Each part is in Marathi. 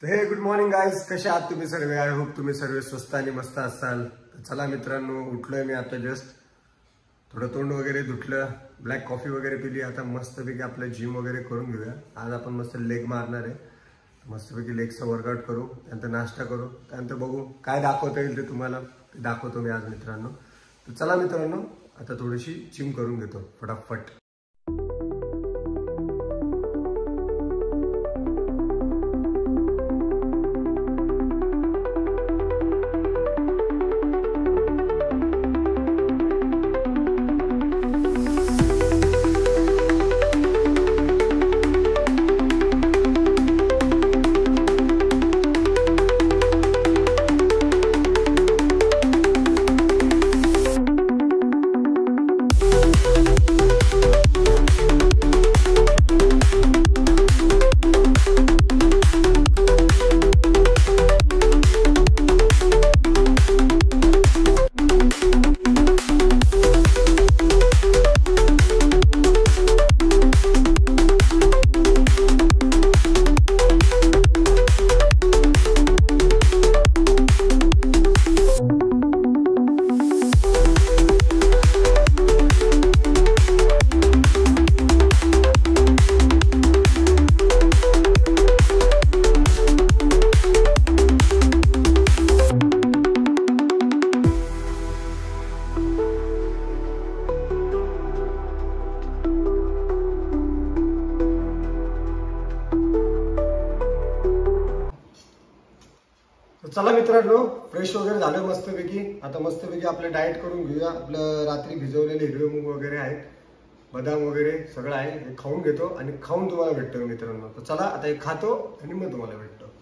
हे गुड मॉर्निंग गाइस, कसे आहात तुम्ही सर्व? आय होप तुम्ही सर्व स्वस्त आणि मस्त असाल. चला मित्रांनो, उठलोय मी आता जस्ट. थोडं तोंड वगैरे धुतलं, ब्लॅक कॉफी वगैरे पिली. आता मस्तपैकी आपलं जिम वगैरे करून घेऊया. आज आपण मस्त लेग मारणार आहे. मस्तपैकी लेगचा वर्कआउट करू, त्यानंतर नाश्ता करू, त्यानंतर बघू काय दाखवता येईल ते तुम्हाला. ते दाखवतो मी आज मित्रांनो. तर चला मित्रांनो, आता थोडीशी जिम करून घेतो फटाफट. चला मित्रांनो, फ्रेश वगैरे झालं मस्तपैकी. आता मस्तपैकी आपलं डाएट करून घेऊया. आपलं रात्री भिजवलेले हिरवे मूग वगैरे आहेत, बदाम वगैरे सगळं आहे. हे खाऊन घेतो आणि खाऊन तुम्हाला भेटतो मित्रांनो. तर चला आता हे खातो आणि मग तुम्हाला भेटतो.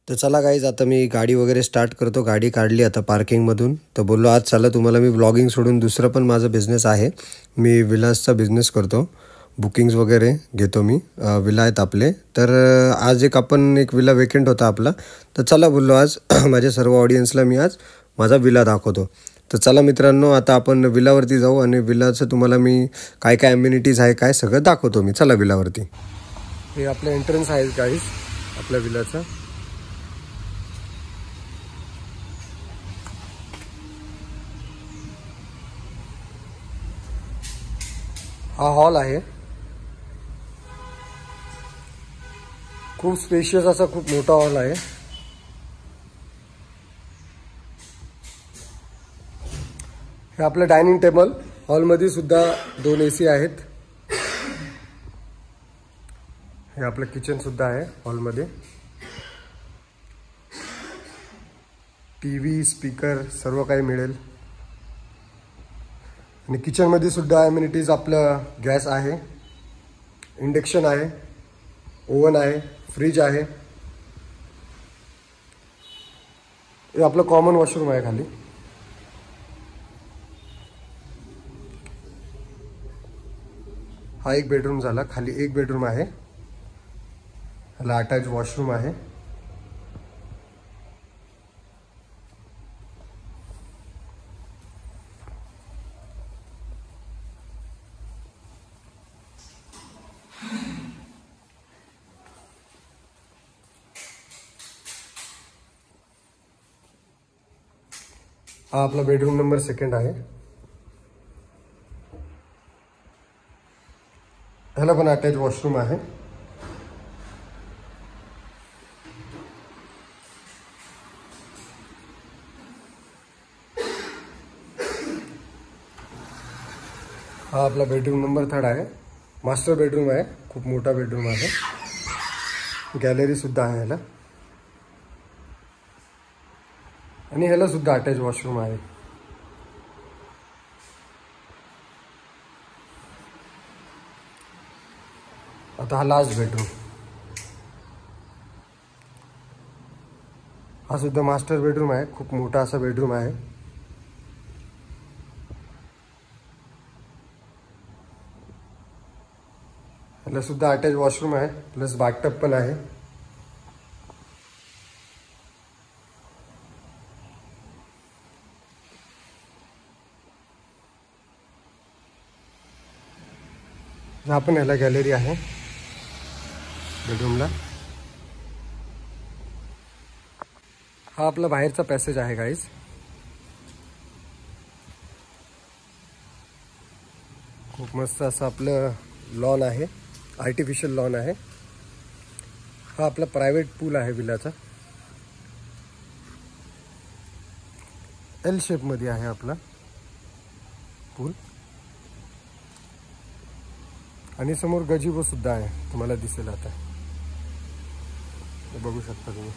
तर चला गाईज, आता मी गाडी वगैरे स्टार्ट करतो. गाडी काढली आता पार्किंगमधून. तर बोललो आज चला तुम्हाला मी व्लॉगिंग सोडून दुसरं पण माझा बिझनेस आहे. मी विलासचा बिझनेस करतो, बुकिंग्स वगैरे घेतो मी. विला आहेत आपले. तर आज एक विला वेकेंट होता आपला. तर चला बोललो आज माझ्या सर्व ऑडियन्सला मी आज माझा विला दाखवतो. तर चला मित्रांनो, आता आपण विलावरती जाऊ आणि विलाचं तुम्हाला मी काय काय ॲम्युनिटीज आहे काय सगळं दाखवतो मी. चला विलावरती. हे आपलं एंट्रन्स आहे गाईज आपल्या विलाचं. हा हॉल आहे, खूप स्पेशियस असा खूप मोठा हॉल आहे. हे आपलं डायनिंग टेबल. हॉलमध्ये सुद्धा 2 AC आहेत. हे आपलं किचन सुद्धा आहे हॉलमध्ये. TV, स्पीकर सर्व काही मिळेल. आणि किचनमध्ये सुद्धा ॲम्युनिटीज आपलं गॅस आहे, इंडक्शन आहे, ओव्हन आहे, फ्रीज आहे. हे आपलं कॉमन वॉशरूम आहे खाली. हा एक बेडरूम झाला. खाली एक बेडरूम आहे, ह्याला अटॅच वॉशरूम आहे. हा आपला बेडरूम नंबर 2 आहे. ह्याला पण अटॅच वॉशरूम आहे. हा आपला बेडरूम नंबर 3 आहे. मास्टर बेडरूम आहे, खूप मोठा बेडरूम आहे. गॅलरी सुद्धा आहे ह्याला. आणि ह्याला सुद्धा अटॅच वॉशरूम आहे. आता हा लास्ट बेडरूम. हा सुद्धा मास्टर बेडरूम आहे, खूप मोठा असा बेडरूम आहे. ह्याला सुद्धा अटॅच वॉशरूम आहे, प्लस बाथटब पण आहे. हा पण ह्याला गॅलरी आहे बेडरूमला. हा आपला बाहेरचा पॅसेज आहे गाईज. खूप मस्त असं आपलं लॉन आहे, आर्टिफिशियल लॉन आहे. हा आपला प्रायव्हेट पूल आहे विलाचा. एल शेप मध्ये आहे आपला पूल. आणि समोर गजिबो सुद्धा आहे, तुम्हाला दिसेल आता. बघू शकता तुम्ही.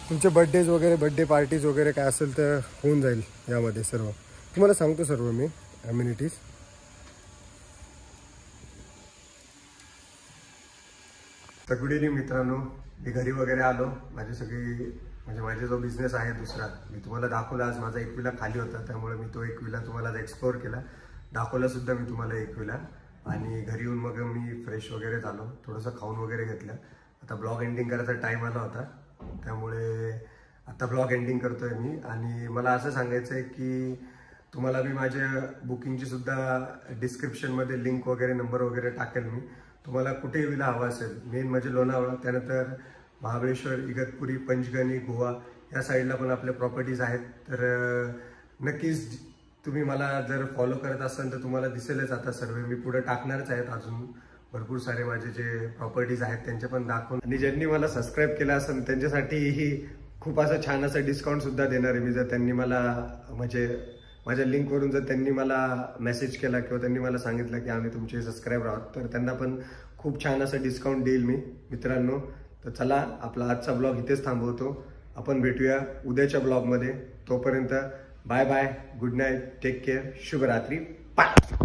तुमचे बर्थडेज वगैरे, बर्थडे पार्टीज वगैरे काय असेल तर होऊन जाईल यामध्ये. सर्व तुम्हाला सांगतो, सर्व मी ॲम्युनिटीज. तर गुड इव्हनिंग मित्रांनो. मी घरी वगैरे आलो. माझे जो बिझनेस आहे दुसरा, मी तुम्हाला दाखवला. आज माझा 1 विला खाली होता, त्यामुळे मी तो 1 विला तुम्हाला एक्सप्लोर केला, दाखवला सुद्धा मी तुम्हाला 1 विला. आणि घरी येऊन मग मी फ्रेश वगैरे झालो, थोडंसं खाऊन वगैरे घेतलं. आता ब्लॉग एंडिंग करायचा टाईम आला होता, त्यामुळे आता ब्लॉग एंडिंग करतोय मी. आणि मला असं सांगायचं आहे की तुम्हाला मी माझ्या बुकिंगची सुद्धा डिस्क्रिप्शनमध्ये लिंक वगैरे, नंबर वगैरे टाकेल मी. तुम्हाला कुठेही विला हवा असेल, मेन म्हणजे लोणावळा, त्यानंतर महाबळेश्वर, इगतपुरी, पंचगणी, गोवा या साईडला पण आपल्या प्रॉपर्टीज आहेत. तर नक्कीच तुम्ही मला जर फॉलो करत असाल तर तुम्हाला दिसेलच आता सर्व. मी पुढे टाकणारच आहेत, अजून भरपूर सारे माझे जे प्रॉपर्टीज आहेत त्यांचे पण दाखवून. आणि ज्यांनी मला सबस्क्राईब केलं असेल त्यांच्यासाठीही खूप असं छान असं डिस्काउंट सुद्धा देणार आहे मी. जर त्यांनी मला म्हणजे माझ्या लिंकवरून जर त्यांनी मला मेसेज केला किंवा त्यांनी मला सांगितलं की आम्ही तुमचे सबस्क्राईबर आहोत, तर त्यांना पण खूप छान असं डिस्काउंट देईल मी मित्रांनो. तर चला, आपला आजचा ब्लॉग इथेच थांबवतो. आपण भेटूया उद्याच्या ब्लॉगमध्ये. तोपर्यंत bye bye, good night, take care, शुभरात्री, बाय.